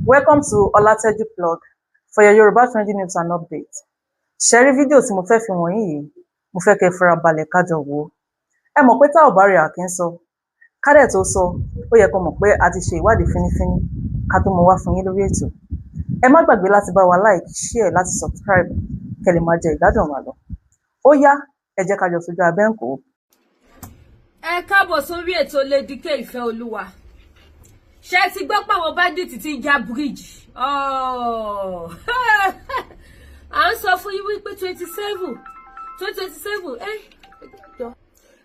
Welcome to Olateju Blog for your Yoruba trending news and updates. Share video tí mo fẹ́ fi wọ̀nyí yìí, mo fẹ́ kẹ́ fara balẹ̀ ká jọ wò. Ẹ mọ̀ pé tá ò bá rí a kì í sọ. Ká dẹ̀ tó sọ, ó yẹ kó mọ̀ pé a ti ṣe ìwádìí fínífíní ká tó mọ wá fún yín lórí ètò. Ẹ má gbàgbé láti bá wa like, share, láti subscribe kẹ́ lè máa jẹ ìgbádùn wa lọ. Ó yá, ẹ jẹ́ ká jọ sojú abẹ́ ń kó. Ẹ káàbọ̀ sórí ètò Lenu Gan ìfẹ́ olúwa. Ṣé ti gbọ́ pé àwọn bandits ti ń já bridge? À ń sọ fún yín wípé 2027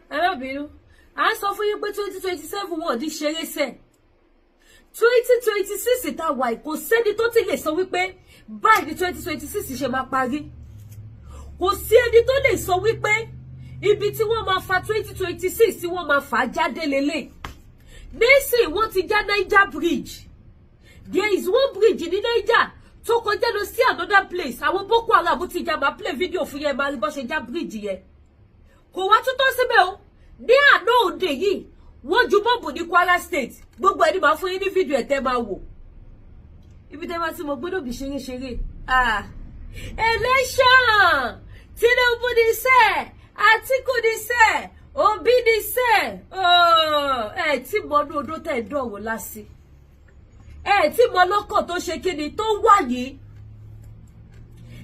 ẹ má bínú. À ń sọ fún yín pé 2027 wọn ò ní ṣeré sẹ́. 2026 tá wà kò sẹ́ni tó ti lè sọ wípé báyìí ní 2026 ṣe máa parí. Kò sí ẹni tó lè sọ wípé ibi tí wọ́n máa fa 2026 tí wọ́n máa fà jáde lélẹ̀. Nísìn wọ́n ti já Niger bridge. There is one bridge ní Niger tó kọjá lọ sí another place. Àwọn Boko Haram ti já máa play video fún yẹn máa rí bó ṣe já bridge yẹn. Kò wá tó tọ́ síbẹ̀ o. Ní àná òde yìí wọ́n ju bọ́ọ̀bù ní Kwara State. Gbogbo ẹni máa fún yín ní fídíò ẹ̀ tẹ́ máa wò. Ibi tẹ́ máa ti mọ̀ gbọ́dọ̀ bí ṣeré. Election Tinubu ní sẹ́ẹ̀. Atiku ní sẹ́, Obi ní sẹ́, ẹ tí mọ ní odó tẹ̀ dọ̀wọ́ lásì. Ẹ tí mọ lọ́kọ̀ tó ṣe kíni tó wà yìí.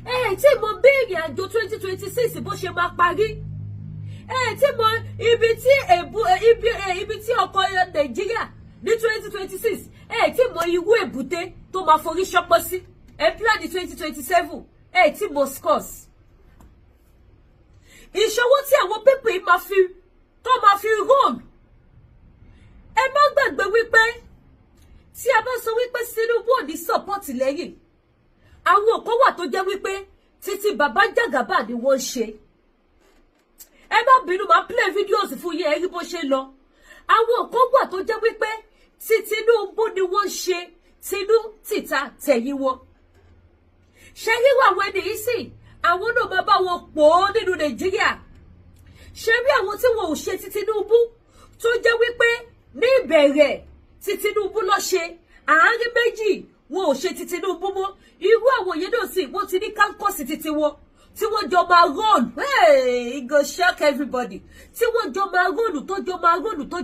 Ẹ tí mọ bí ìrìn àjò 2026 bó ṣe máa parí. Ẹ tí mọ ibi tí ọkọ̀ Nàìjíríà ní 2026. Ẹ tí mọ irú èbúté tó máa forí ṣọpọ́ sí. Ẹ plan ní 2027. Ẹ tí mọ scores. Ìṣòwò tí àwọn pépè yìí máa fi run. Ẹ má gbàgbé wípé tí a bá sọ wípé Tinubu ò ní support lẹ́yìn, àwọn kan wà tó jẹ́ wípé títí bàbá Jagaba ni wọ́n ṣe. Ẹ má bínú máa play videos fún yín ẹ rí bó ṣe lọ. Àwọn kan wà tó jẹ́ wípé tí Tinubu ni wọ́n ṣe tinú tìta tẹ̀yìn wọn. Ṣé ríwọ àwọn ẹni yìí sì? Àwọn náà máa bá wọn pọ̀ nínú Nàìjíríà. Ṣé rí àwọn tí wọn ò ṣe ti Tinubu tó jẹ́ wípé ní ìbẹ̀rẹ̀ ti Tinubu lọ ṣe àárín méjì wọn ò ṣe ti Tinubu mọ́. Irú àwọn yẹn náà sì wọ́n ti ní kánkọ́sì títí wọn tí wọ́n jọ máa run. It go shock everybody. Tí wọ́n jọ máa run tó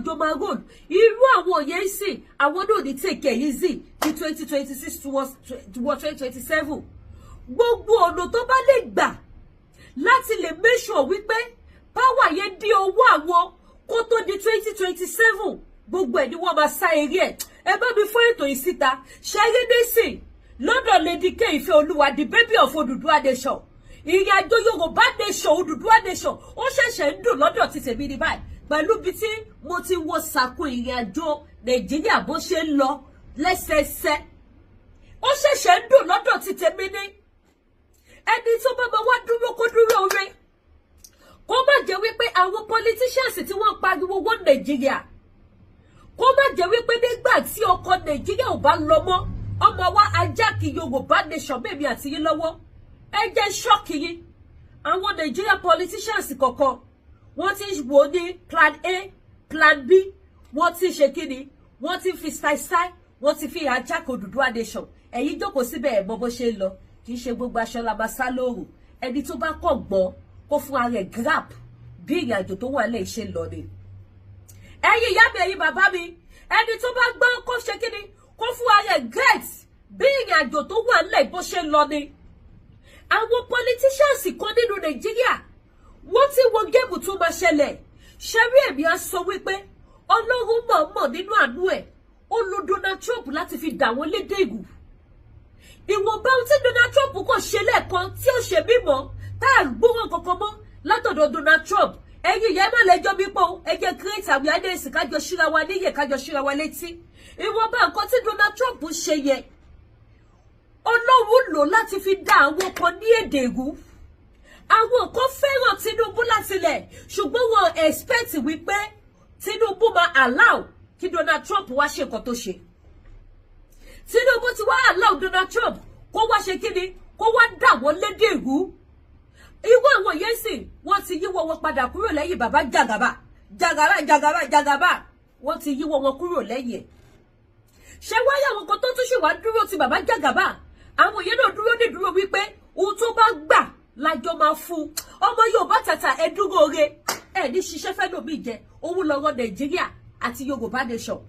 jọ máa run. Irú àwọn yẹn sì àwọn náà ní take it easy ní 2026 towards 2027. Gbogbo ọ̀nà tó bá lè gbà láti lè make sure wípé power yẹn dí owó àwọn kó tó di 2027 gbogbo ẹ̀ ni wọ́n máa sá eré ẹ̀. Ẹ bá mi fún ètò yìí síta ṣẹ́rí nísìn lọ́dọ̀ Lenu Gan ìfẹ́ olúwa the baby of Odùduwà nation. Ìrìn àjò Yorùbá nation Odùduwà nation ó ṣẹ̀ṣẹ̀ ń dùn lọ́dọ̀ ti tèmi ní báyìí pẹ̀lú bí tí mo ti wo sàkó ìrìn àjò Nàìjíríà bó ṣe ń lọ lẹ́sẹẹsẹ. Ó ṣẹ̀ṣẹ̀ ń dùn lọ́dọ̀ ti tèmi ní. Ẹni tó bá máa wá dúró kó dúró rẹ̀. Kó má jẹ́ wípé àwọn politicians tí wọ́n pariwo wọ́n Nàìjíríà. Kó má jẹ́ wípé nígbà tí ọkọ̀ Nàìjíríà ò bá lọ mọ́, ọmọ wa ajá kí Yorùbá nation bèbí àti yín lọ́wọ́. Ẹ jẹ́ ṣọ́ọ̀kì yín. Àwọn Nàìjíríà politicians kọ̀ọ̀kan wọ́n ti wò ní plan A, plan B, wọ́n ti ṣe kíni, wọ́n ti fi style, wọ́n ti fi ajá kí Odùduwà nation. Ẹ̀yin jókòó síbẹ̀ ẹ̀ mọ bó ṣe ń lọ. Kì í ṣe gbogbo aṣọ la máa sá lóru. Ẹni tó bá kọ̀ gbọ́ kó fún ara ẹ̀ grab bí ìrìn àjò tó wà lẹ́yìn ṣe lọ ni. Ẹ̀yin ìyá mi ẹ̀yin bàbá mi ẹni tó bá gbọ́ kó ṣe kíni kó fún ara ẹ̀ get bí ìrìn àjò tó wà lẹ́yìn bó ṣe lọ ni. Àwọn politicians kan nínú Nàìjíríà wọ́n ti wo géèmù tó máa ṣẹlẹ̀. Ṣẹ́rí èmi á sọ wípé Ọlọ́run mọ̀ọ́mọ̀ nínú àánú ẹ̀ ó lo Donald Trump láti fi dà wọ́n lédè ìgù. Ìwọ̀nba tí Donald Trump kò ṣe lẹ́ẹ̀kan tí ó ṣe bímọ tá à ń gbóhùn kankan mọ́ látọ̀dọ̀ Donald Trump. Ẹ̀yin ìyá má lẹ́jọ́ bí pọ̀ ẹ jẹ́ create awareness kájọ ṣíra wa níyè kájọ ṣíra wa létí. Ìwọ̀nba nǹkan tí Donald Trump ṣe yẹ Ọlọ́run lò láti fi dá àwọn kan ní èdè ìgú. Àwọn kan fẹ́ràn Tinubu láti lẹ̀ ṣùgbọ́n wọn expect wípé Tinubu máa allow kí Donald Trump wá ṣe nǹkan tó ṣe. Tinubu ti wá allow Donald Trump kó wá ṣe kíni kó wá dà wọ́n lédè ìgú. Irú àwọn yẹn sì wọ́n ti yíwọ́ wọn padà kúrò lẹ́yìn bàbá Jagaba. Wọ́n ti yíwọ́ wọn kúrò lẹ́yìn ẹ̀. ṣé wáyé àwọn kan tó tún ṣe wá dúró ti bàbá Jagaba àwọn yẹn náà dúró ní dúró wípé ohun tó bá gbà lájọ máa fún ọmọ Yorùbá tàtà ẹ dúró re ẹ ní ṣiṣẹ́ fẹ́ lómi jẹ òun lọ́rọ̀ Nàìjíríà àti Yorùbá nation.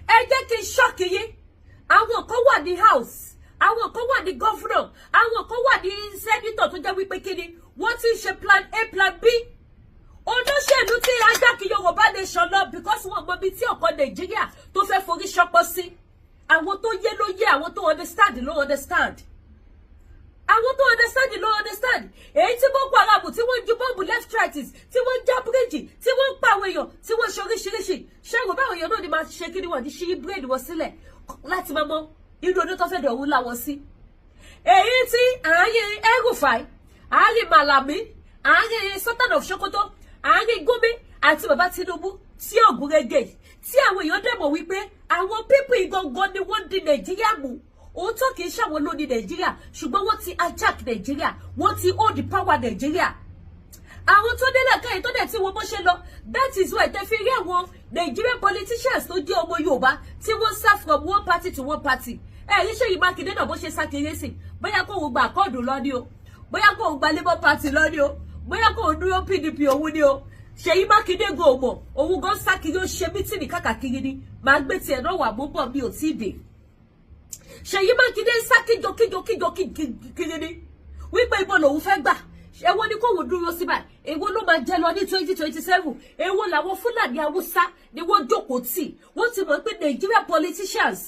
Ẹ jẹ́ kí n ṣọ́ọ̀kì yín àwọn kan wà ní house àwọn kan wà ní governor àwọn kan wà ní senator tó jẹ́ wípé kíni wọ́n ti ṣe plan A plan B olóṣèlú tí ajá kí Yorùbá nation lọ because wọ́n mọ bí tí ọkọ Nàìjíríà tó fẹ́ forí ṣọpọ sí àwọn tó yé ló yé àwọn tó understand ló understand àwọn tó understand ló understand èyí tí Boko Haram tí wọ́n ju bọ́ọ̀bù left right tí wọ́n já bíríjì tí wọ́n ń pa àwọn èèyàn tí wọ́n ṣe oríṣiríṣi ṣẹ́gun báwọn èèyàn náà ni máa ṣe kí ni wọ́n ti ṣí bírèdì wọn sílẹ̀ láti máa mọ inú ọdún tó fẹ́ dọ̀ ọ̀hún láwọn sí. èyí tí àárín El-Rufai àárín Malami àárín Sultan of Sokoto àárín Gumi àti bàbá Tinubu tí ògùn rege tí àwọn èèyàn dẹ̀ mọ̀ wípé àwọn pípì gangan ni wọ́n di Nàìjíríà mú òótọ́ kì í ṣàwọn ló ní Nàìjíríà ṣùgbọ́n wọ́n ti attack Nàìjíríà wọ́n ti hold the power Nàìjíríà àwọn tó délẹ̀ káyìn tó dẹ̀ tí wọ́n bó ṣe lọ that is why tẹ́ fi rí àwọn Nigerian politicians tó jẹ́ ọmọ Yorùbá tí wọ́n sá from one party to one party rí Ṣèyí Mákindé náà bó ṣe sá kiri sí bóyá kó òun gba àkọọdù lọ ni o bóyá kó òun gba Labour Party lọ ni o bóyá kó òun dúró PDP òun ni o Ṣèyí Mákindé go mọ̀ òun gan sá kiri ó ṣe mítìnì káàkiri ni máa gbé tiẹ̀ náà wà mú bọ̀ mi ò tí ì dé Ṣèyí Mákindé sá kíjọ kiri ni wípé ibo lòun fẹ́ gbà èwo ni kò wò dúró síbà èwo ló máa jẹ lọ ní 2027 èwo làwọn Fúlàní Haúsá ni wọ́n jókòó tì wọ́n ti mọ̀ pé Nigeria politicians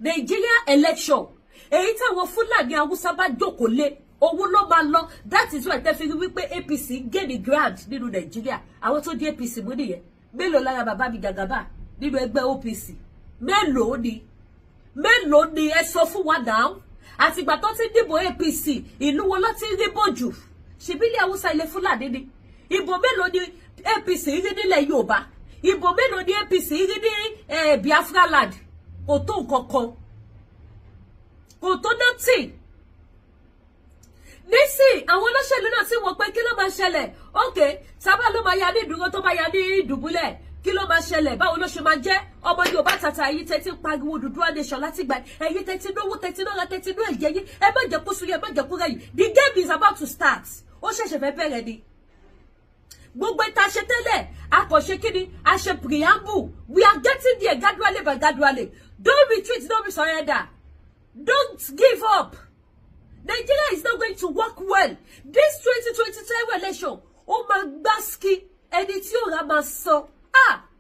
Nigeria election èyí táwọn Fúlàní Haúsá bá jókòó lé owó ló máa lọ that is why tẹ́ fi rí wípé APC gain ground nínú Nàìjíríà àwọn tó di APC mú nìyẹn mélòó lára bàbá mi Jagaba nínú ẹgbẹ́ OPC mélòó ni ẹ sọ fún wa náà àtìgbà tó ti dìbò APC ìlú wo ló ti rí bòjù ṣèbílẹ̀ Haúsá ilẹ̀ Fúlàní ni ìbò mélòó ni APC rí nílẹ̀ Yorùbá ìbò mélòó ni APC rí ní Biafra land kò tó nǹkankan kò tó dọ́tì nísìn àwọn olóṣèlú náà sì wọ́n pé kí ló máa ṣẹlẹ̀ ok sábà ló máa ya ní ìdúró tó bá ya ní ìdùbúlẹ̀ kí ló máa ṣẹlẹ̀ báwo ló ṣe máa jẹ́ ọmọ Yorùbá tàtà èyí tẹ́tí pariwo Odùduwà nation láti gbà èyí tẹ́tí lówó tẹ́tí lọ́la tẹ́tí ló ẹ̀jẹ̀ yín ẹ má jẹ́ kó sùn ẹ má jẹ́ kó rẹ̀yìn the game is about to start ó ṣẹ̀ṣẹ̀ fẹ́ bẹ̀rẹ̀ ni gbogbo ìta ṣe tẹ́lẹ̀ akọ̀ṣe kíni a ṣe preamble we are getting there gradually by gradually don't retreat don't surrender don't give up Nigeria is not going to work well this 2023 election ó máa gbá ski ẹni tí ó ra máa sọ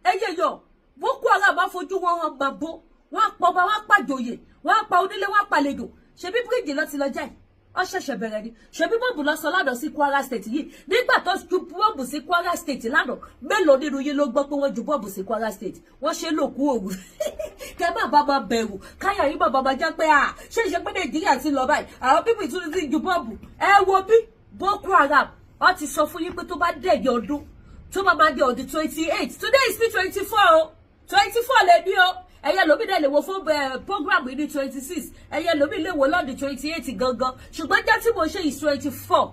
ẹyẹ yọ Boko Haram máa fojú wọn máa bó wọn pa ọba wọn pàjòyè wọn pa onílé wọn pàlejò ṣebí bíríìjì lọ ti lọ jáì ó ṣẹ̀ṣẹ̀ bẹ̀rẹ̀ ni ṣebí bọ́ọ̀bù lọ sọ lánàá sí Kwara State yìí nígbà tó ju bọ́ọ̀bù sí Kwara State lánàá mélòó nínú yín ló gbọ́ pé wọ́n ju bọ́ọ̀bù sí Kwara State wọ́n ṣe lòkú òru kẹ má bá máa bẹ̀rù káyà yín bàbá máa jẹ́ pé ṣé ìṣe pé Nàìjíríà ti lọ báyìí àwọn pípì tún ti ju bọ́ọ̀bù ẹ wo bí Boko Haram ó ti sọ fún yín pé tó bá dẹ̀yẹ ọdún tó bá máa di on the 28 today is still 24 o 24 lè ní o ẹyẹ lómi dẹ̀ lè wo fún program ní 26 ẹyẹ lómi lè wo lọ́ọ̀dì 28 gangan ṣùgbọ́n jẹ́ tí mo ṣe is 24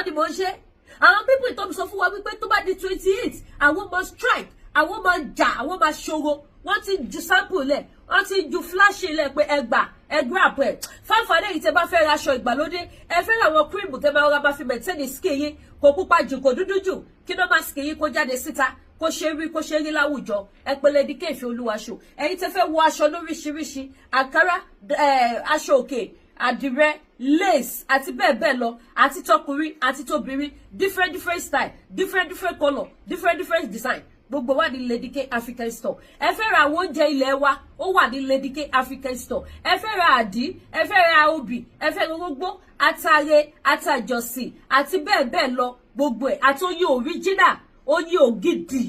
ni mo ṣe àwọn people tó sọ fún wa wípé tó bá di 28 àwọn máa strike àwọn máa jà àwọn máa ṣòro wọ́n ti ju sample lẹ̀ wọ́n ti ju flash lẹ̀ pé ẹgbẹ́ àpẹ fáfáde yìí tẹ́ bá fẹ́ ra aṣọ ìgbàlódé ẹ fẹ́ ra àwọn cream tẹ́ bá rọra bá fi maintain skin yín kò pupa jù kò dúdú jù kí ló máa skin yín kó jáde síta kó ṣe rí láwùjọ ẹ pẹ̀lẹ́ di kéèfì olúwaṣọ ẹ̀yin tẹ́ fẹ́ wọ aṣọ lóríṣiríṣi àkàrà aṣọ òkè àdìrẹ lace àti bẹ́ẹ̀ bẹ́ẹ̀ lọ àti tọkùnrin àti tóbìnrin different style different colour different design gbogbo wà ní Lady K African Store ẹ fẹ́ ra àwọn oúnjẹ ilé wa ó wà ní Lady K African Store ẹ fẹ́ ra àdí ẹ fẹ́ ra obì ẹ fẹ́ gbogbo àtàrẹ àtàjọsìn àti bẹ́ẹ̀ bẹ́ẹ̀ lọ gbogbo ẹ̀ àti oyin original oyin ògidì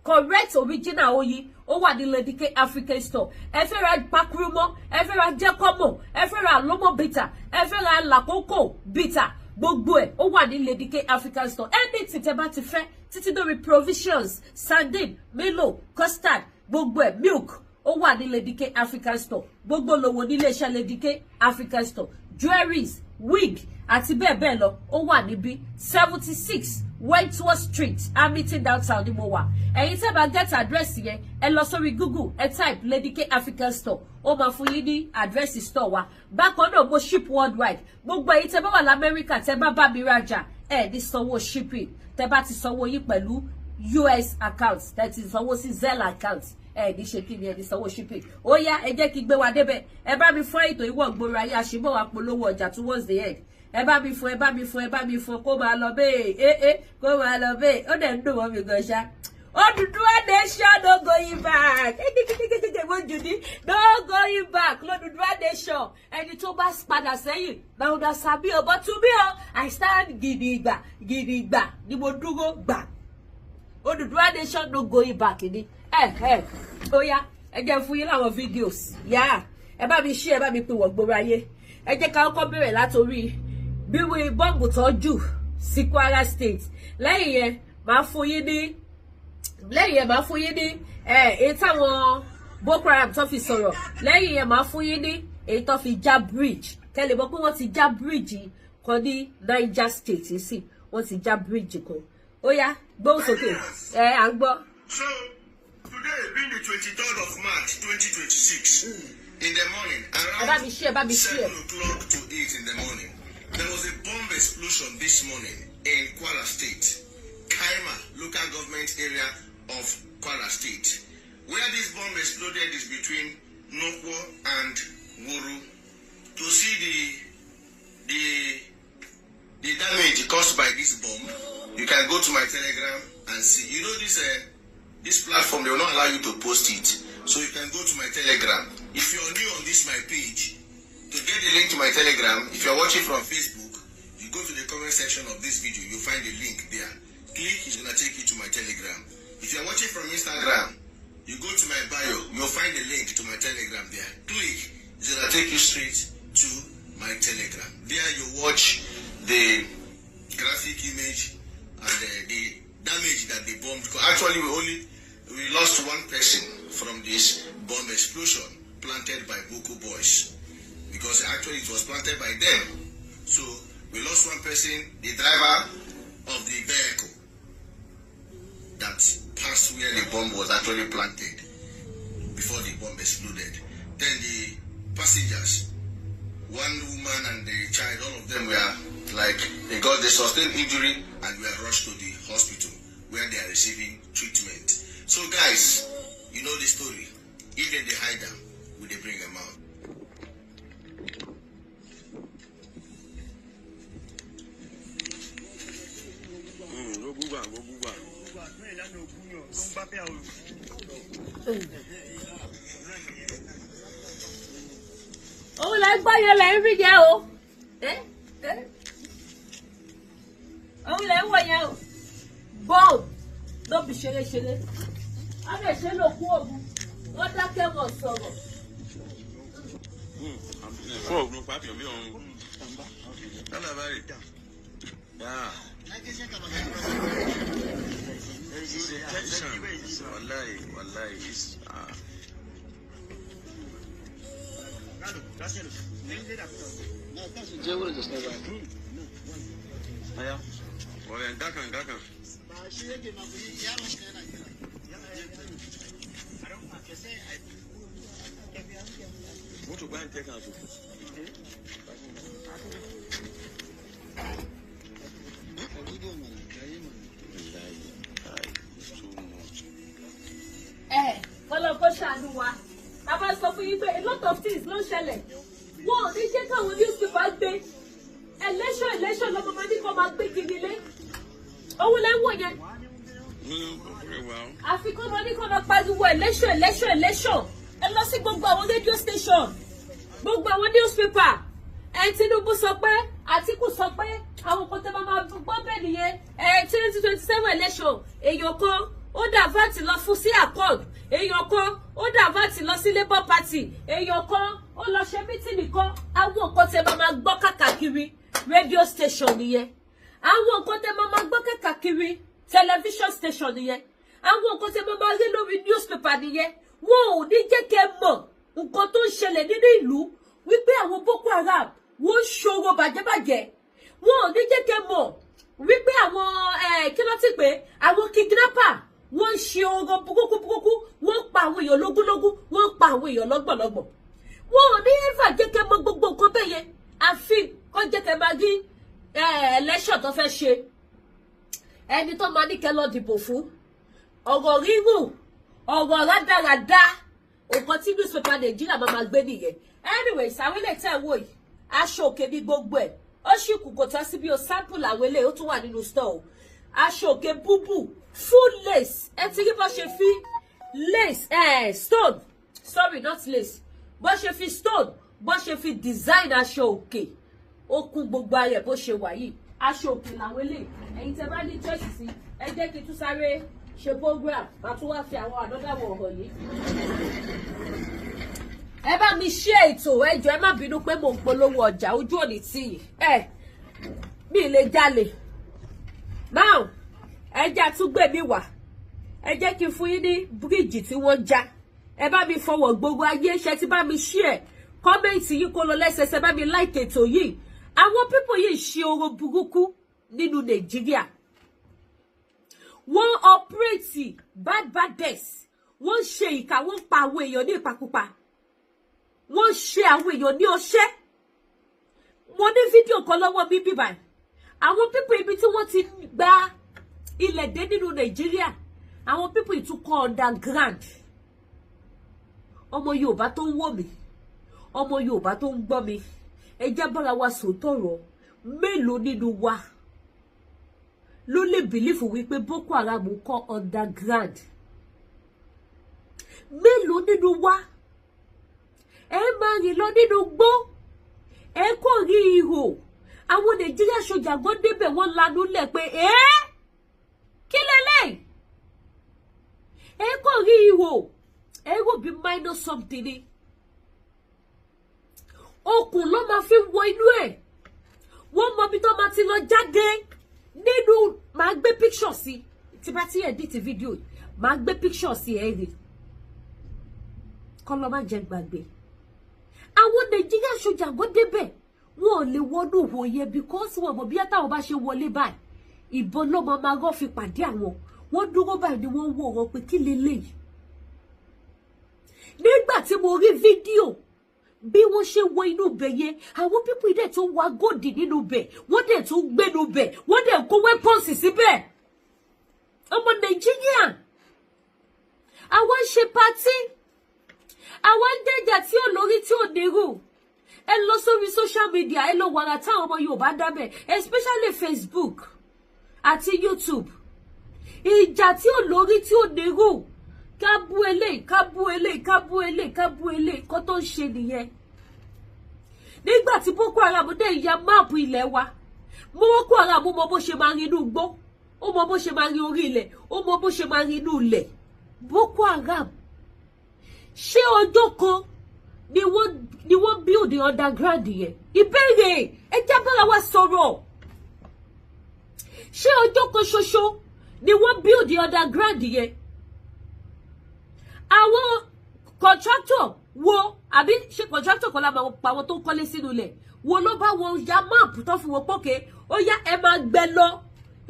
correct original oyin ó wà ní Lady K African Store ẹ fẹ́ ra pakurumọ ẹ fẹ́ ra jẹ́kọ́mọ̀ ẹ fẹ́ ra alomo bitter ẹ fẹ́ ra lakoko bitter gbogbo ẹ̀ ó wà ní Lady K African Store anything tẹ́ bá ti fẹ́ títí dórí provisions sardine milo custard gbogbo ẹ̀ milk ó wà ní Lady K African Store gbogbo lówó ní iléeṣẹ́ Lady K African Store jewelries wig àti bẹ́ẹ̀ bẹ́ẹ̀ lọ ó wà níbí 76 Wentworth Street, Hamilton downtown ní mo wà. Ẹ̀yin tẹ́ bá get address yẹn, ẹ lọ sórí Google, ẹ type Lady K African Store. Ó máa fún yín ní address store wa. Bákan náà mo ship worldwide. Gbogbo ẹ̀yin tẹ́ bá wà l'Amẹ́ríkà, tẹ́ bá mi rajà, ẹ ní sanwó shipping. Tẹ́ bá ti sanwó yín pẹ̀lú US account, tẹ́ ti sanwó sí Zelle account. Ní ṣe kí ni ẹ ní sanwó shipping. Ó yá, ẹ jẹ́ kí gbé wa débẹ̀. Ẹ bá mi fún ètò ìwọ̀ gbòòrò ayé àṣìbọ̀ wa polówó ọjà towards the end. Ẹ bá mi fún kó máa lọ bẹ́ẹ̀ kó máa lọ bẹ́ẹ̀ ó dẹ̀ ń dùn wọ́n mi gan ṣá. Odùduwà nation no going back mo jù ní no going back l'Odùduwà nation ẹni tó bá padà sẹ́yìn náà ọ̀dà sàbí ọ̀bọ̀ tún bí ọ I stand gidigba ni mo dúró gbà. Odùduwà nation no going back ni ó yá ẹ jẹ́ fún yín láwọn videos yá ẹ bá mi share ẹ bá mi pè wọ́n gbòòrò ayé ẹ jẹ́ ká kọ́kọ́ bẹ̀rẹ̀ látòrí bí wọ́n bọ́ǹbù tọ́jú sí Kwara State lẹ́yìn yẹn máa fún yín ní èyí táwọn Boko Haram tó fi sọ̀rọ̀ lẹ́yìn yẹn máa fún yín ní èyí tó fi já bridge kẹ́lẹ̀ mọ̀ pé wọ́n ti já bridge kan ní Niger State sí wọ́n ti já bridge kan ó yá gbóhùn sókè à ń gbọ́. So today being the 23rd of March 2026 in the morning around 7 o'clock to 8 in the morning there was a bomb explosion this morning in Kwara State, Kaima local government area of Kwara State. Where this bomb exploded is between Nokwo and Wuru. To see the damage caused by this bomb, you can go to my Telegram and see. You know this platform, they will not allow you to post it. So you can go to my Telegram. If you're new on this my page, to get the link to my Telegram, if you're watching from Facebook, you go to the comment section of this video, you'll find the link there. Click, it's gonna take you to my Telegram. If you're watching from Instagram, you go to my bio, you'll find the link to my Telegram there. Click, it's gonna take you straight to my Telegram. There you watch the graphic image and the damage that the bomb. Actually, we lost one person from this bomb explosion planted by Boko boys. Because actually it was planted by them. So we lost one person, the driver of the vehicle that passed where the bomb was actually planted before the bomb exploded. Then the passengers, one woman and the child, all of them were they got the sustained injury and were rushed to the hospital where they are receiving treatment. So guys, you know the story. If they hide them, will they bring them out? Òun lẹ gbọ́ yẹn lẹ ń rí yẹn o òun lẹ ń wọ̀ yẹn o bọ́ọ̀lù ló fi ṣeré á lè ṣe ló kú òògùn wọ́n dákẹ́ wọ̀ sọ̀rọ̀. Fún òògùn pàtó bí òun lọ́nà bá rí dà. Wallahi, it's kó ṣàánú wa a bá sọ fún yín pé a lot of things ló ń ṣẹlẹ̀ wọn ò ní jẹ́ káwọn newspaper gbé election lọ́mọ máa ní kó máa gbé kiri lé òun lẹ́ ń wò yẹn àfikún máa ní kó máa pariwo election ẹ lọ sí gbogbo àwọn radio station gbogbo àwọn newspaper Tinubu sọ pé Àtíkù sọ pé àwọn kan tẹ́ máa gbọ́ bẹ́ẹ̀ nìyẹn 2027 election èèyàn kan ó dàvàtì lọ fún sí accord èèyàn kan ó dàvàtì lọ sí Labour Party èèyàn kan ó lọ ṣe mítìnì kan àwọn nǹkan tẹ́ máa gbọ́ káàkiri radio station nìyẹn àwọn nǹkan tẹ́ máa gbọ́ káàkiri television station nìyẹn àwọn nǹkan tẹ́ máa rí lórí newspaper nìyẹn wọn ò ní jẹ́ kẹ́ mọ̀ nǹkan tó ń ṣẹlẹ̀ nínú ìlú wípé àwọn Boko Haram wọ́n ń ṣòro bàjẹ́bàjẹ́ wọn ò ní jẹ́ kẹ́ mọ̀ wípé àwọn kí ló ti pé àwọn kidnapper wọ́n ṣe ogo bukuku wọ́n pa àwọn èèyàn lógúnlógún wọ́n pa àwọn èèyàn lọ́gbọ̀lọ́gbọ̀ wọn ò ní ever jẹ́ kẹ́ mọ̀ gbogbo nǹkan bẹ́ẹ̀ yẹn àfi kó jẹ́ kẹ́ máa rí election tó fẹ́ ṣe ẹni tó máa ní kẹ́ lọ dìbò fún ọ̀rọ̀ rírùn ọ̀rọ̀ rádaràda nǹkan tí newspaper Nàìjíríà máa gbé nìyẹn anyway sàwílẹ̀ tẹ̀ wò yìí aṣọ òkè ní gbogbo ẹ̀ ó sì kù kò tán sí bí o sample àwọn eléyìí ó tún wà nínú store o aṣọ òkè búbù full lace ẹ ti rí bó ṣe fi lace stone sorry not lace bó ṣe fi stone bó ṣe fi design aṣọ òkè ó kún gbogbo ara ẹ̀ bó ṣe wà yìí aṣọ òkè làwọn eléyìí ẹ̀yin tẹ́ bá ní choice sí ẹ jẹ́ kí n tún sáré ṣe program máa tún wá fi àwọn àdọ́dàwọ̀ ọ̀rọ̀ yìí ẹ bá mi ṣe ètò ẹjọ ẹ má bínú pé mo ń polówó ọjà ojú òní tí mi lè jalè now ẹja tún gbé mi wá ẹ jẹ́ kí n fún yín ní bíríìjì tí wọ́n já ẹ bá mi fọwọ́ gbogbo ayé ṣe ti bá mi share kọ́mẹ́ǹtì yìí kó lọ lẹ́sẹsẹ bá mi like ètò yìí àwọn pípọ̀ yìí ṣe oró burúkú nínú Nàìjíríà wọ́n ọpírẹ́tì badness wọ́n ṣe ìkà wọ́n pa àwọn èèyàn ní ìpakúpa wọ́n ṣe àwọn èèyàn ní ọṣẹ́ mo ní fídíò kan lọ́wọ́ mi bí báyìí àwọn pípọ̀ ibi tí wọ́n ti gba ilẹ̀ dé nínú Nàìjíríà àwọn pípọ̀ ìtúkọ̀ underground ọmọ Yorùbá tó ń wò mí ọmọ Yorùbá tó ń gbọ́ mi ẹ jẹ́ bára wa sòótọ́rọ̀ mélòó nínú wa ló lè bìlífù wípé Boko Haram kọ́ underground mélòó nínú wa ẹ máa rìn lọ nínú gbó ẹ kò rí ihò àwọn Nàìjíríà sójà gbọ́ débẹ̀ wọ́n lanu lẹ̀ pé kí lélẹ́yìí ẹ kò rí ihò ẹ rò bí minus something ni okùn ló máa fi wọ inú ẹ̀ wọ́n mọ bí tó máa ti lọ jáde nínú máa gbé picture sí tí bá ti edit fídíò máa gbé picture sí ẹ rí kọ́ lọ́ máa jẹ gbàgbé àwọn Nàìjíríà sójà gbọ́ débẹ̀ wọn ò lè wọnú òye because wọn mọ̀ bí táwọn bá ṣe wọlé báyìí ìbọn ló máa rọ́ fi pàdé àwọn wọ́n dúró báyìí ni wọ́n wò wọ́n pé kí leléyìí nígbà tí mo rí fídíò bí wọ́n ṣe wọ inú bẹ̀ yẹn àwọn pípọ̀ dẹ̀ tó wá gòdì nínú bẹ̀ wọ́n dẹ̀ tó gbénu bẹ̀ wọ́n dẹ̀ kó weapons síbẹ̀ ọmọ Nàìjíríà àwọn ń ṣe pátí àwọn ń jẹjà tí ò lórí tí ò nírú ẹ lọ sórí social media ẹ lọ wàrà táwọn ọmọ Yorùbá dábẹ̀ especially Facebook àti YouTube ìjà tí ò lórí tí ò nírú ká bú eléyìí ká bú eléyìí ká bú eléyìí ká bú eléyìí kó tó ń ṣe nìyẹn nígbà tí Boko Haram dé ya máàpù ilẹ̀ wa Boko Haram mọ bó ṣe máa rí inú igbó ó mọ bó ṣe máa rí orí ilẹ̀ ó mọ bó ṣe máa rí inú ilẹ̀ Boko Haram ṣé ọjọ́ kan ni wọ́n build underground yẹn ìbéèrè ẹ jẹ́ bára wa sọ̀rọ̀ ṣé ọjọ́ kan ṣoṣo ni wọ́n build underground yẹn àwọn contractor wo àbí ṣe contractor kan lábàá pa àwọn tó ń kọ́lé sínú ilẹ̀ wo ló bá wọn ya máàpù tó fi wọn pókè ó yá ẹ máa gbẹ lọ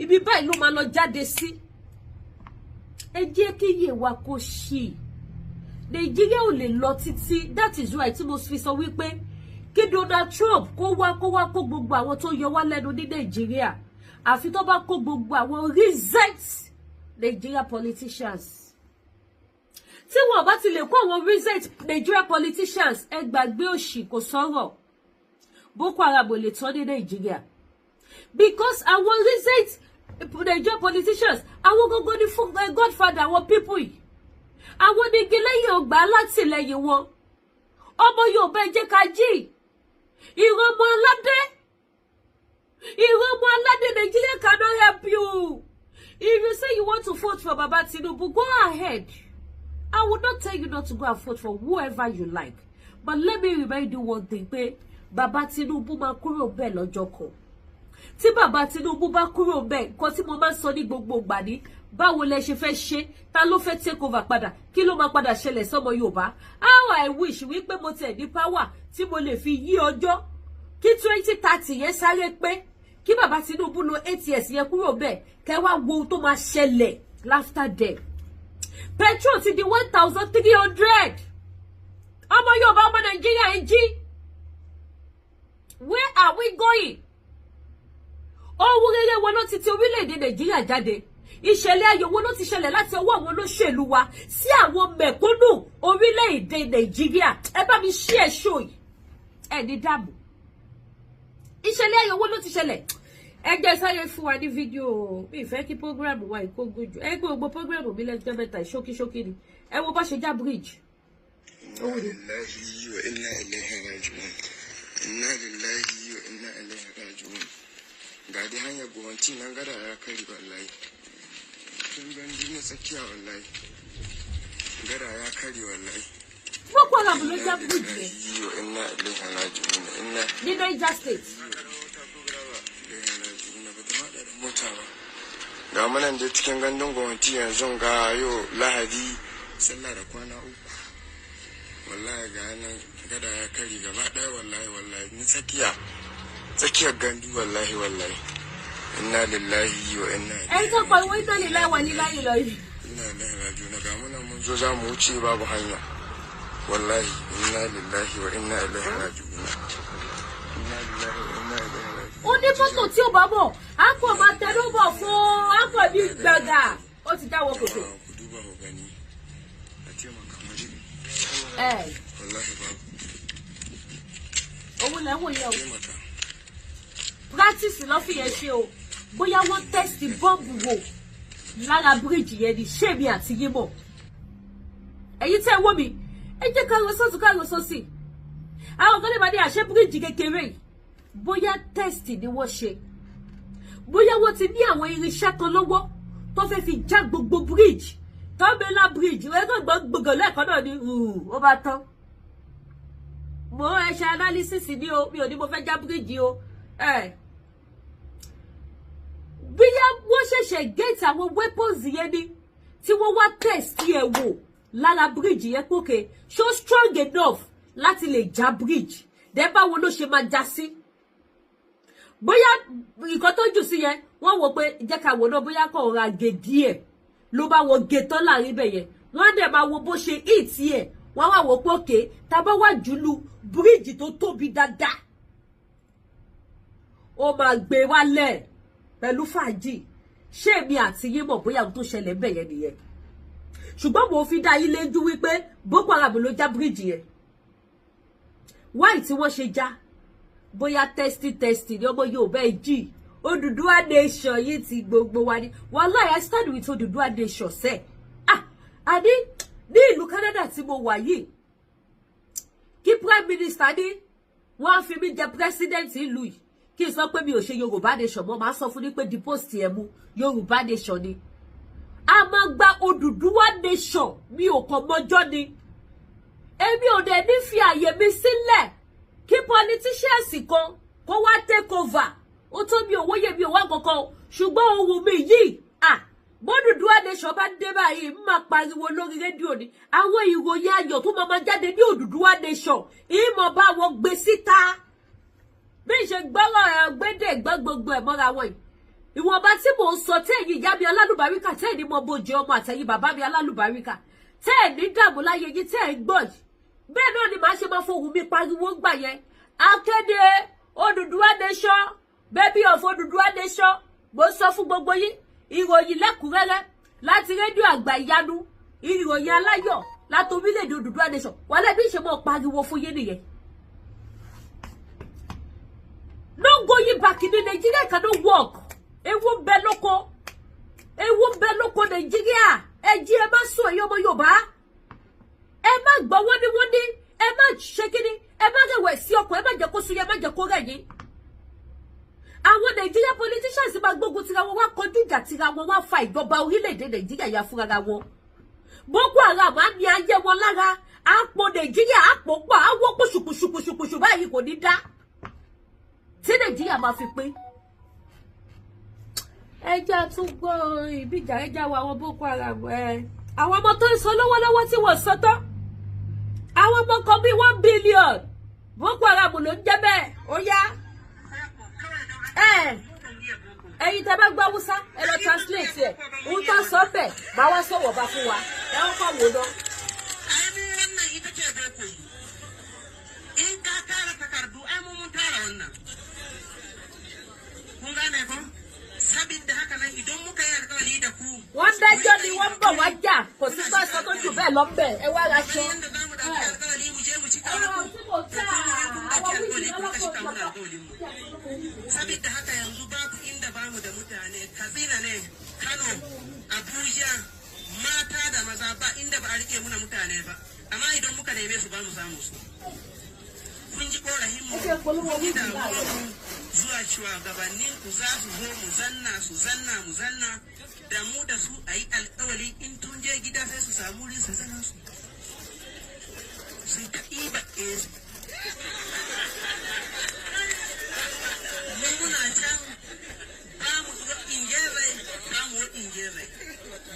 ibi báyìí ló máa lọ jáde sí ẹ jẹ́ kí iye wa kó ṣì Nàìjíríà ò lè lọ títí that is why tí mo fi sọ wípé kí Donald Trump kó wá kó gbogbo àwọn tó yọ wá lẹ́nu ní Nàìjíríà àfi tó bá kó gbogbo àwọn recent Nigeria politicians tí wọn bá ti lè kó àwọn recent Nigeria politicians ẹ gbàgbé òṣì kò sọ̀rọ̀ Boko Haram ò lè tán ní Nàìjíríà because àwọn recent Nigeria politicians àwọn gógó ní fún godfather àwọn people yìí àwọn onígi lẹ́yìn ọgbà alátìlẹyìn wọn ọmọ Yorùbá ẹ jẹ́ ká jí ìran ọmọ aládé Nigeria cannot help you if you say you want to vote for Baba Tinubu go ahead. I will not tell you not to go and vote for whoever you like. But let me remind you one thing, pé Baba Tinubu máa kúrò bẹ́ẹ̀ lọ́jọ́ kan. Tí Baba Tinubu bá kúrò bẹ́ẹ̀, nǹkan tí mo máa sọ ní gbogbo ìgbà ni, báwo lẹ ṣe fẹ́ ṣe, ta ló fẹ́ take over padà, kí ló máa padà ṣẹlẹ̀ sọ́mọ Yorùbá. How I wish wípé mo tẹ̀ ní power tí mo lè fi yí ọjọ́, kí 2030 yẹn sáré pé, kí bàbá Tinubu lo 8 years yẹn kúrò bẹ́ẹ̀ kẹ́ wá wo tó máa ṣẹlẹ̀ after them. Petrol ti di 1,300. Ọmọ Yorùbá, ọmọ Nàìjíríà ẹ jí. Where are we going? Owó rere wo ló ti orílẹ̀-èdè Nàìjíríà jáde? Ìṣẹ̀lẹ̀ ayọ̀ wo ló ti ṣẹlẹ̀ láti ọwọ́ àwọn olóṣèlú wa sí àwọn mẹ̀kúnnù orílẹ̀-èdè Nàìjíríà? Ẹ bá mi share show yìí. Ẹ ní dààmú. Ìṣẹ̀lẹ̀ ayọ̀ wo ló ti ṣẹlẹ̀? Ẹ jẹ́ sáré fún wa ní fídíò. Mi fẹ́ kí program wa ìkó gojú. Ẹ gbé gbogbo program mi lẹ́jọ́ mẹ́ta ṣókíṣókí ni. Ẹ wo bá ṣe já bridge. Inna lillahi wa inna ilaihi raji'un. Inna lillahi wa inna ilaihi raji'un. Ga dai hanyar gowanci nan gada ya kari wallahi. Tun gandi na tsakiya wallahi. Gada ya kari wallahi. Wọ́n kọ́ ọ̀la bùnú já bridge yẹn. Inna ilaihi raji'un. Inna. Ní Niger State. Ga munan da cikin gandun gwamnati yanzu ga yau Lahadi sallah da kwana 3. Wallahi ga nan gada ya kari gaba ɗaya wallahi ni tsakiyar gandu wallahi inna lillahi wa inna ilaihi. Ai ta kwai wai ta lillahi wa inna ilaihi. Inna lillahi raji'un. Ga munan mun zo za mu wuce babu hanya. Wallahi inna lillahi wa inna ilaihi raji'un. Inna lillahi wa inna ilaihi raji'un. Ó ní fọ́tò tí ó bá bọ̀, á kò máa tẹnubọ̀ fún á kò bí gbẹ̀gà. Ó ti dáwọ́ kòtò. Ku duba ku gani. A taimaka mu ji. Wallahi babu. Owó lẹ́wọ̀n yẹn o. Taimaka. Practice ló fi yẹn ṣe o. Bóyá wọ́n test bọ́ọ̀bù wò lára bíríìjì yẹn ni ṣéèmí àti yímọ̀. Ẹ̀yin tẹ́ wò mí, ẹ jẹ́ ká lọ sọ́tún ká lọ sósì. Àwọn kan lè máa ní àṣẹ bíríìjì kékeré yìí. Bóyá test ni wọ́n ṣe. Bóyá wọ́n ti ní àwọn irinṣẹ́ kan lọ́wọ́ tó fẹ́ fi já gbogbo bíríìjì. Tọ́mẹ́lá bíríìjì wọ́n kàn gbọ̀ngàn lẹ́ẹ̀kan náà ni ó bá tán. Mo ẹ ṣe analysis ni o, mi ò ní mo fẹ́ já bíríìjì o. Bóyá wọ́n ṣẹ̀ṣẹ̀ gate àwọn weapons yẹn ni tí wọ́n wá test ẹ̀ wò lára bíríìjì yẹn pókè so strong enough láti lè já bíríìjì. Dẹ́ báwo ló ṣe máa já sí? Bóyá nǹkan tó jù sí yẹn wọ́n wò pé jẹ́ ká wò náà bóyá kò ra gé díẹ̀ ló bá wọ gé tán láàrin bẹ̀ yẹn wọ́n dẹ̀ máa wo bó ṣe hit ẹ̀ wọ́n wá wò pé òkè tá bá wà jùlù bíríìjì tó tóbi dáadáa ó máa gbé wálẹ̀ pẹ̀lú fàájì ṣé èmi àti yín mọ̀ bóyá ohun tó ṣẹlẹ̀ bẹ̀ yẹn nìyẹn ṣùgbọ́n mo fi dá yín lójú wípé Boko Haram ló já bíríìjì yẹn wáì tí wọ́n ṣe já bóyá testing ni ọmọ Yorùbá jí Odùduwà nation yìí ti gbogbo wa ni wallahi I stand with Odùduwà nation sẹ́ àní ní ìlú Canada tí mo wà yìí kí prime minister ní wọ́n á fi mí jẹ president ìlú yìí kí n sọ pé mi ò ṣe Yorùbá nation mọ́ máa sọ fún ní pé the post ẹ̀ mú Yorùbá nation ni a máa gba Odùduwà nation mi ò kàn mọ́jọ́ ni èmi ò dẹ̀ ní fi àyè mi sílẹ̀ kí politicians kan kó wá take over ó tó mi owó yẹ mi ò wá kankan ṣùgbọ́n ohun mi yìí b'Odùduwà nation bá dé báyìí ń máa pariwo lórí rédíò ni àwọn ìròyìn ayọ̀ tó máa jáde ní Odùduwà nation ìmọ̀ bá wọn gbé síta bí ṣe gbọ́rọ̀ ẹ̀ gbédè gbọ́ gbogbo ẹ̀ mọ́ra wọn yìí ìwọ̀nba tí mò ń sọ tẹ́yìn ìyá mi alálùbáríkà tẹ́yìn ní mo bójú ọmọ àtẹ̀yìn bàbá mi alálùbáríkà tẹ́yìn ní dààmú láyé yìí tẹ́yìn gbọ́ yìí bẹ́ẹ̀ náà ni màá ṣe máa fohùn mi pariwo gbà yẹn akéde Odùduwà nation baby of Odùduwà nation mo sọ fún gbogbo yín ìròyìn lẹ́kùnrẹ́rẹ́ láti rédíò àgbà ìyanu ìròyìn aláyọ̀ láti orílẹ̀-èdè Odùduwà nation wọ́n lẹ́bí ṣe mọ́ pariwo fún yín nìyẹn. No going back in Nigeria cannot work. Ewu ń bẹ lóko Nigeria. Ẹ jí ẹ má sùn ẹ̀yin ọmọ Yorùbá. Ẹ má gbọ́ wọ́n ní ẹ má ṣe kíní ẹ má rẹ̀wẹ̀ sí ọkọ̀ ẹ má jẹ́ kó sún ẹ má jẹ́ kó rẹ̀ yín. Àwọn Nigeria politicians máa gbógun tira wọn wá kọjú ìjà tira wọn wá fa ìjọba orílẹ̀-èdè Nigeria ya fúnra wọn. Boko Haram á ní ayé wọn lára àpò Nigeria àpò pọ̀ àwọ̀ pùṣùpùṣùpùṣùpùṣù báyìí kò ní dá. Tí Nàìjíríà máa fi pé ẹja tún gbọ́ ìbíjà ẹja wa àwọn Boko Haram àwọn ọmọ tó ń sọ lọ́wọ́lọ́wọ́ tí wọ́n sọ tán àwọn ọmọ kan bí 1 billion Boko Haram ló ń jẹ́ bẹ́ẹ̀ ó yá ẹ̀yin tẹ́ bá gbọ́ Hausa ẹ lọ translate ẹ̀ ohun tó sọ bẹ́ẹ̀ máa wá sọ̀wọ́ bá fún wa ẹ ó kọ́ wò lọ. Wọ́n dájọ́ ni wọ́n bọ̀ wá jà kò sí pásọ tó jù bẹ́ẹ̀ lọ bẹ́ẹ̀ ẹ wá ra ṣe. Sabida haka yanzu babu inda bamu da mutane Katsina ne Kano Abuja mata da maza ba inda ba a rike muna mutane ba amma idan muka neme su ba mu samu su kun ji korahin mu da zuwa shugabannin ku za su zo mu zanna da mu da su a yi alkawali in tun je gida sai su samu wurin su zanna su sai ta ɗiba su muna can ba mu zuwa ingerai ba mu ingerai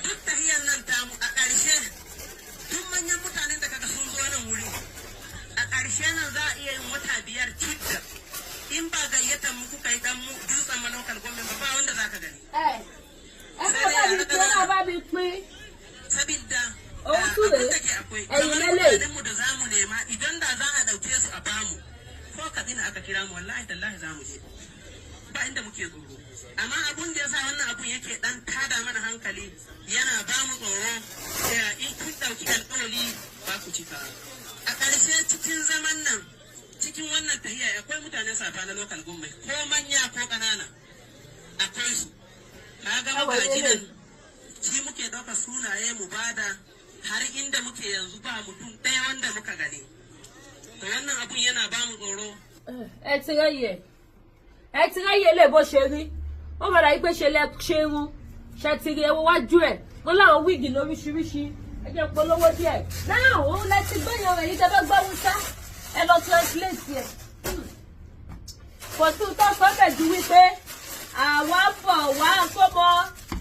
duk tahiyar nan tamu a ƙarshe duk manyan mutanen da kaga sun zo nan wuri a ƙarshe nan za a iya yin wata 5 cikin in ba gayyatar mu kuka yi dan mu dutsen malokal gwamnati ba wanda za ka gani sabida abin da ke akwai kamar mutanen mu da za mu nema idan da za a ɗauke su a bamu ko Katsina aka kira mu wallahi tallahi za mu je ba inda muke tsoro amma abun da yasa wannan abun yake dan tada mana hankali yana ba mu tsoro in kun dauki alƙawari ba ku cika a ƙarshe cikin zaman nan cikin wannan tahiya akwai mutane safa na local government ko manya ko ƙanana akwai su kaga magajinan shi muke ɗauka sunaye mu bada har inda muke yanzu ba mutum ɗaya wanda muka gani to wannan abun yana ba mu tsoro ẹ ti ráyè lè bó ṣe rí wọn padà yí pé ṣe lẹ ṣe irun ṣe ti rí ẹwọ wájú ẹ wọn láwọn wíìgì lóríṣiríṣi ẹ jẹ́ polówó díẹ̀ náà òun lẹ ti gbẹyàn rẹ yìí tẹ́ bá gbọ́ Hausa ẹ lọ translate ẹ kò tún tó sọ bẹ́ẹ̀ ju wípé àwa bọ̀ wá fọmọ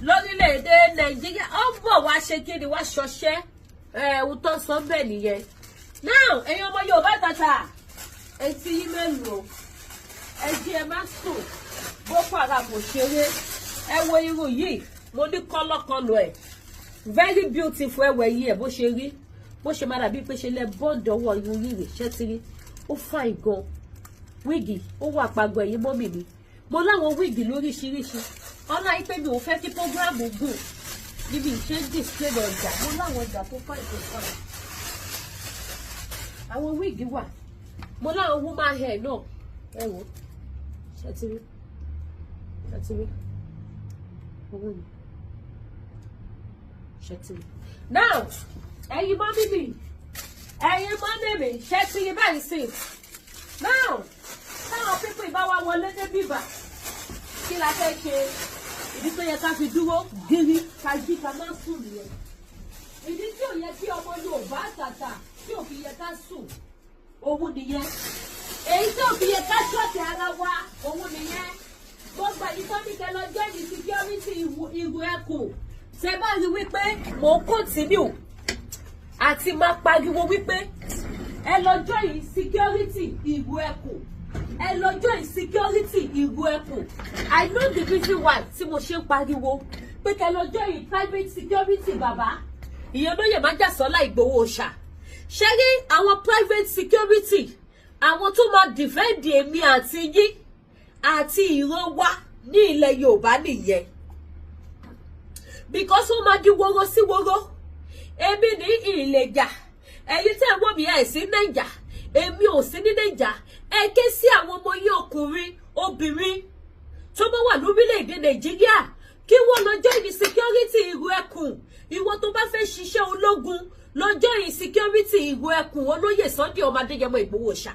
lórílẹ̀‐èdè Nàìjíríà ó bọ̀ wá ṣe kí ni wá ṣọṣẹ́ ohun tó sọ bẹ́ẹ̀ nìyẹn náà ẹ̀yin ọmọ Yorùbá tàtà etí yín mélòó ẹ jẹ́ ẹ má sùn Boko Haram kò ṣeré ẹ wo irun yìí mo ní kọ́lọ́kọ́lọ́ ẹ̀ very beautiful ẹwẹ̀ yìí ẹ̀ bó ṣe rí bó ṣe má dàbí pé ṣe lẹ bọ́ọ̀dù ọwọ́ irun yìí rè ṣẹ́ ti rí ó fine gan wíìgì ó wà pàgọ́ ẹ̀yìn mọ́mì mi mo láwọn wíìgì lóríṣiríṣi ọlá yìí pé mi ò fẹ́ kí prógráàmù gùn níbi ìṣe display ọjà mo láwọn ọjà tó fà ìṣe àwọn wíìgì wà mo láwọn woman hair náà ẹ wò ṣẹtiri owó ni ṣẹtiri now ẹ̀yin mọ bíbí ẹ̀yin mọ bèbè ṣẹtiri báyìí sí now táwọn pípín bá wá wọlé dé bíbà kí la fẹ́ ṣe ìdí tó yẹ ká fi dúró gírí ká jí ká má sùn nìyẹn ìdí tí ò yẹ kí ọmọ Yorùbá àtàtà tí ò fi yẹ ká sùn òun nìyẹn èyí tí ò fi yẹ ká ṣọ́ọ̀tì ara wa òun nìyẹn gbogbo èyí tó ní kẹ lọ jẹ́ ní security ìwò ẹkùn ṣe bá rí wípé mò ń continue àti máa pariwo wípé ẹ lọ́jọ́ yìí security ìwò ẹkùn ẹ lọ́jọ́ yìí security ìwò ẹkùn I know the reason why tí mo ṣe ń pariwo pé kẹ lọ́jọ́ yìí private security bàbá ìyẹn lóye má jà sọ́lá Ìgbòho ṣá ṣe rí àwọn private security àwọn tó máa defend èmi àti yín àti ìran wa ní ilẹ̀ Yorùbá nìyẹn because ó máa di woro sí woro èmi ní ìlẹ̀jà ẹ̀yin tẹ́ ẹ̀ wọ́n mi ẹ̀ sí Nàìjà èmi ò sí ní Nàìjà ẹ ké sí àwọn ọmọ yín ọkùnrin obìnrin tó bá wà lórílẹ̀‐èdè Nàìjíríà kí wọ́n lọ join security ìlú ẹkùn ìwọ tó bá fẹ́ ṣiṣẹ́ ológun lọ́jọ́ yìí security ìwò ẹkùn olóyè Sunday ọmọ Adéyẹmọ Ìgbòho ṣá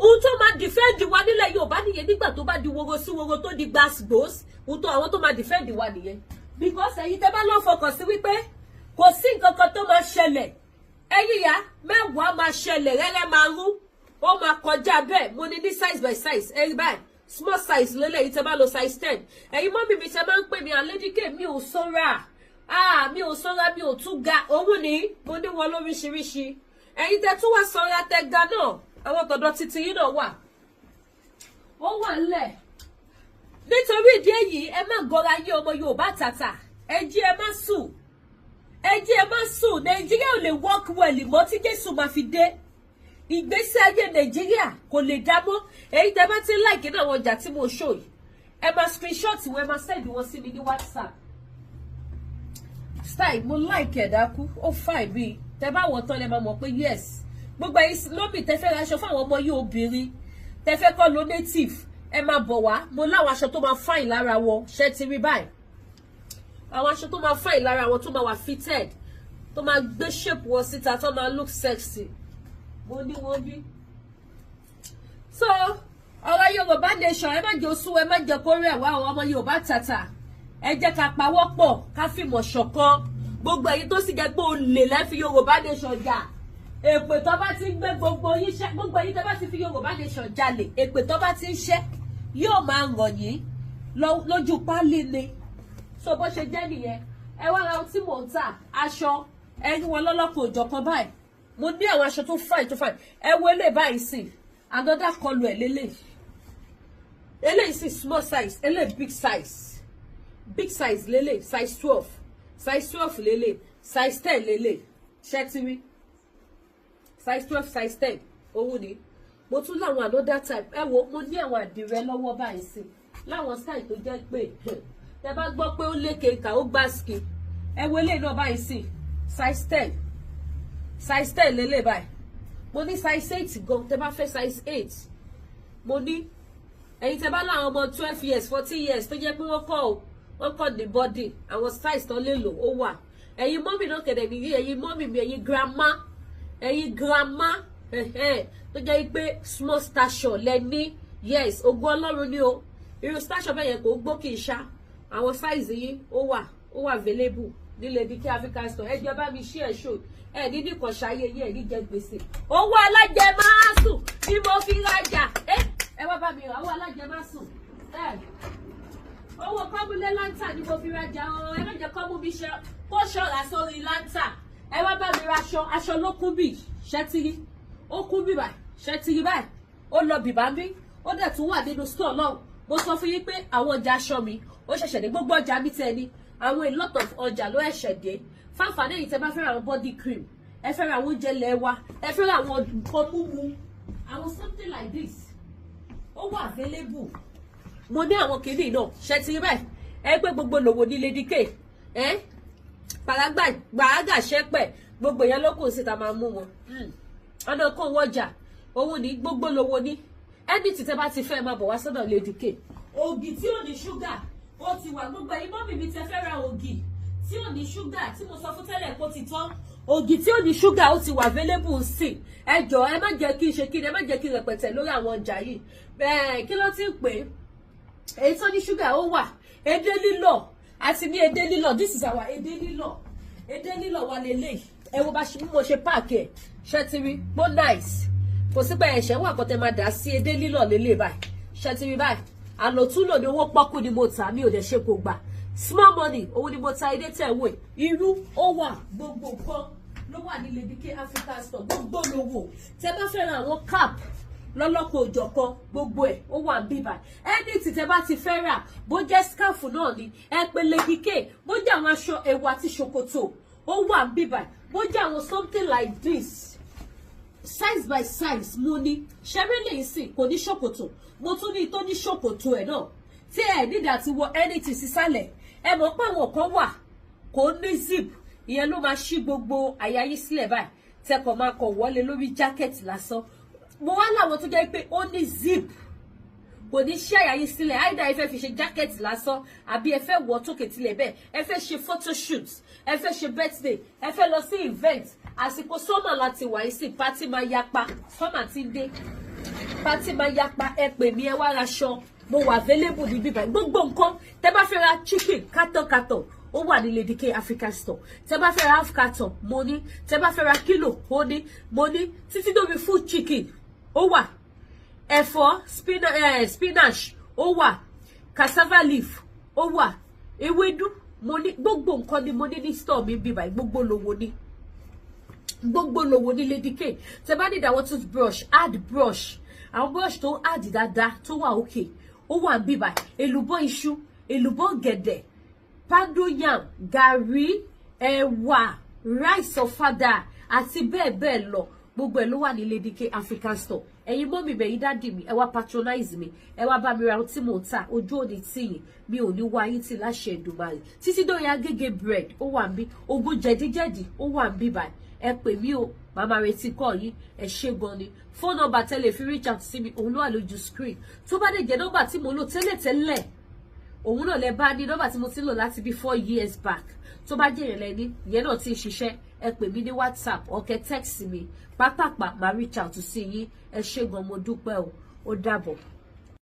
ohun tó máa defend wa nílẹ̀ Yorùbá nìyẹn nígbà tó bá di woro sí woro tó di gbàsgbòs ohun tó àwọn tó máa defend wa nìyẹn because ẹ̀yin tẹ́ bá lọ fọkàn sí wípé kò sí nǹkan kan tó máa ṣẹlẹ̀ ẹ̀yin ya mẹ́wàá máa ṣẹlẹ̀ rẹ́rẹ́ máa rú ó máa kọjá bẹ́ẹ̀ mo ní size by size ẹ̀yin báyìí small size lélẹ̀ yìí tẹ́ bá lo size 10 ẹ̀yin mọ́mì mi tẹ́ máa ń pè mí àlédíkè mi ò sọ́ra mi ò sọ́ra mi ò tún ga òun ni mo ní wọn lóríṣiríṣi ẹ̀yin tẹ́ tún wá sọ́ra tẹ́ ga náà àwọn tọ̀dọ̀ títí yìí náà wà ó wà ńlẹ̀ nítorí ìdí èyí ẹ má gọra yín ọmọ Yorùbá tàtà ẹ jí ẹ má sùn Nàìjíríà ò lè work well mọ́ tí Jésù máa fi dé ìgbésí ayé Nàìjíríà kò lè dá mọ́ èyí tẹ́ bá ti like náà àwọn ọjà tí mo show yìí ẹ máa screenshot wọn ẹ máa send wọn sí mi ní WhatsApp style mo like ẹ dákú ó fine bí tẹ́ bá wọ̀ tán lẹ máa mọ̀ pé yes gbogbo ẹ̀yin lóbì tẹ́ fẹ́ ra aṣọ fún àwọn ọmọ yìí obìnrin tẹ́ fẹ́ kọ́ lo native ẹ máa bọ̀ wá mo láwọn aṣọ tó máa fine lára wọn ṣe ti rí báyìí àwọn aṣọ tó máa fine lára wọn tó máa wà fitted tó máa gbé shape wọn síta tó máa look sexy mo ní wọn bí. So ọ̀rọ̀ Yorùbá nation ẹ má jẹ́ oṣù ẹ má jẹ́ kó rẹ̀ wá àwọn ọmọ Yorùbá tàtà ẹ jẹ́ ká pawọ́pọ̀ ká fìmọ̀ ṣọ̀kan gbogbo èyí tó sì jẹ́ pé olè lẹ́fi Yorùbá nation jà èpè tó bá ti ń gbé gbogbo yín ṣẹ́ gbogbo èyí tó bá ti fi Yorùbá nation jalè èpè tó bá ti ń ṣẹ́ yóò máa ràn yín lójú pálí ni. So bó ṣe jẹ́ nìyẹn ẹ wá ra ohun tí mò ń tà aṣọ ẹni wọn lọ́lọ́kùn òjọ̀kan báyìí mo ní àwọn aṣọ tó fine ẹ wo eléyìí báyìí sí another kọlu ẹ̀ lélẹ́yìí eléyìí sì small size eléyìí big size lélẹ́yìí size 12 lélẹ́yìí size 10 lélẹ́yìí ṣẹ́tìrí size 12 size 10 òun ni mo tún láwọn another type ẹ wo mo ní àwọn àdìrẹ lọ́wọ́ báyìí sí láwọn style tó jẹ́ pé tẹ bá gbọ́ pé ó lékè ìkà ó gbá ski ẹ wo eléyìí náà báyìí sí size 10 lélẹ́yìí báyìí mo ní size 8 gan tẹ bá fẹ́ size 8 mo ní ẹ̀yin tẹ bá láwọn ọmọ 12 years 14 years tó jẹ́ pé wọ́n kọ́ ní body àwọn size tó lè lò ó wà ẹ̀yin mọ́mì náà kẹ̀dẹ̀ nìyí ẹ̀yin mọ́mì mi ẹ̀yin grandma tó jẹ́ pé small stature lẹ́ni yes ògo Ọlọ́run ni o irú stature bẹ́ẹ̀ yẹn kò gbó kì í ṣá àwọn size yìí ó wà available ní Lenu Gan African store ẹ jẹ́ bá mi share show ẹ ní nìkan ṣayé yín ẹ ní jẹ gbèsè owó alájẹ máa sùn bí mo fi rajà ẹ wá bá mi rà owó alájẹ máa sùn owó kọ́múlé láńtà ni mo fi rajà ẹ má jẹ́ kọ́mú mi ṣe kó ṣọ́ra sórí láńtà ẹ wá bá mi ra aṣọ ló kún bì ṣẹ́tìrí ó kún bì báyìí ṣẹ́tìrí báyìí ó lọ bìbá mi ó dẹ̀ tún wà nínú store náà mo sọ fún yín pé àwọn ọjà aṣọ mi ó ṣẹ̀ṣẹ̀ dé gbogbo ọjà mi tẹ́ ni àwọn a lot of ọjà ló ẹ̀ṣẹ̀ dé fáfàní èyí tẹ́ bá fẹ́ ra àwọn body cream ẹ fẹ́ ra àwọn oúnjẹ lẹ́wà ẹ fẹ́ ra àwọn nǹkan múmu àwọn something like this ó wà available mo ní àwọn kìíní náà ṣe ti rí báyìí ẹ pé gbogbo lòwò ní Lenu Gan gbàágà ṣẹ́pẹ̀ gbogbo yẹn ló kù síta máa mú wọn ọ̀nà kan wọ́jà òun ní gbogbo lòwò ní ẹni tí tẹ́ bá ti fẹ́ máa bọ̀ wá sọ́dọ̀ Lenu Gan ògì tí ò ní ṣúgà ó ti wà gbogbo ẹ̀yin mọ́mì mi tẹ́ fẹ́ ra ògì tí ò ní ṣúgà tí mo sọ fún tẹ́lẹ̀ kó ti tán ògì tí ò ní ṣúgà ó ti wà available sí ẹ jọ̀ọ́ ẹ má jẹ́ kí n ṣe kí ni ẹ má jẹ́ kí n rẹpẹtẹ lórí àwọn ọjà yìí bẹ́ẹ̀ kí ló ti ń pè é èyí tó ní ṣúgà ó wà edé lílọ̀ àti ní edé lílọ̀ this is our edé lílọ̀ wà lélẹ̀ ẹ wo bá mo ṣe páàkì ẹ̀ ṣe ti rí bó nice kò sí pé ẹ̀ṣẹ̀ wà kọ́ tẹ máa dà sí edé lílọ̀ lélẹ̀ báyìí ṣe ti rí báyìí àlòtúlò ni owó pọ́kú ni mo tà mí ò dẹ̀ ṣe kò gbà small money òun ni mo ta edé tẹ̀ wò irú ó wà gbogbo nǹkan ló wà ní Lenu Gan African store gbogbo lówó tẹ bá fẹ́ ra àwọn cap lọ́lọ́kọ̀ òjọ̀kan gbogbo ẹ̀ ó wà bíbà ẹni tí tẹ bá ti fẹ́ rà bó jẹ́ scarf náà ni ẹ pé Lenu Gan bó jẹ́ àwọn aṣọ ẹ̀wù àti ṣòkòtò ó wà bíbà bó jẹ́ àwọn something like this size by size mo ní ṣẹ́rí lè sìn kò ní ṣòkòtò mo tún ní tó ní ṣòkòtò ẹ̀ náà tí ẹ nídà ti wọ anything sísàlẹ̀ ẹ mọ̀ pé àwọn kan wà kò ní zip ìyẹn ló máa ṣí gbogbo àyà yín sílẹ̀ báyìí tẹkọ̀ máa kọ̀ wọlé lórí jákẹ́ẹ̀tì lásán mo wá láwọn tó jẹ́ pé ó ní zip kò ní ṣí àyà yín sílẹ̀ àìdá ẹ fẹ́ fi ṣe jákẹ́ẹ̀tì lásán àbí ẹ fẹ́ wọ̀ tókè tilẹ̀ bẹ́ẹ̀ ẹ fẹ́ ṣe photoshoot ẹ fẹ́ ṣe birthday ẹ fẹ́ lọ sí event àsìkò sọ́mà láti wà yìí sí pátí máa yapa sọ́mà ti dé pátí máa yapa ẹ pè mí ẹ wá raṣọ mo wà available ní bíbá gbogbo nǹkan tẹ bá fẹ́ ra chicken kátọ̀kátọ̀ ó wà ní Lenu Gan African store tẹ bá fẹ́ ra half carton mo ní tẹ bá fẹ́ ra kilo ó ní mo ní títí dóbi full chicken ó wà ẹ̀fọ́ spinach ó wà cassava leaf ó wà ewédú mo ní gbogbo nǹkan ni mo ní ní store mi bíbá gbogbo lówó ní Lenu Gan tẹ bá need àwọn toothbrush add brush àwọn brush tó add dáadáa tó wà okay ó wà ń bí báyìí, èlùbọ́ iṣu, èlùbọ́ gẹ̀dẹ̀, pando yam, gàrí, ẹ̀wà, rice ọ̀fadà àti bẹ́ẹ̀ bẹ́ẹ̀ lọ. Gbogbo ẹ̀ ló wà ní Lady K African Store. Ẹ̀yin mọ́mì bẹ̀yin dádì mi, ẹ wá patronize mi, ẹ wá bá mi ra ohun tí mò ń tà, ojú òní tìyìn, mi ò ní wá yín tì láṣẹ Èdùmàrè. Títí dórí Agége bread ó wà ń bí, ogun jẹ̀díjẹ̀dí ó wà ń bí báyìí. Ẹ pè mí o, màmá retí kọ́ yín, ẹ ṣé gan ni. Phone number tẹ́lẹ̀ fi reach out sí mi, òun ló wà lójú screen. Tó bá dé jẹ́ nọ́mbà tí mo lò tẹ́lẹ̀tẹ́lẹ̀, òun náà lẹ bá ní nọ́mbà tí mo ti lò láti bí 4 years back. Tó bá jẹ́ ìrẹ̀lẹ̀ ní ìyẹn náà ti ń ṣiṣẹ́, ẹ pè mí ní WhatsApp ọ̀kẹ́ text mi, pápápá máa reach out sí yín. Ẹ ṣé gan, mo dúpẹ́ o, ó dàbọ̀.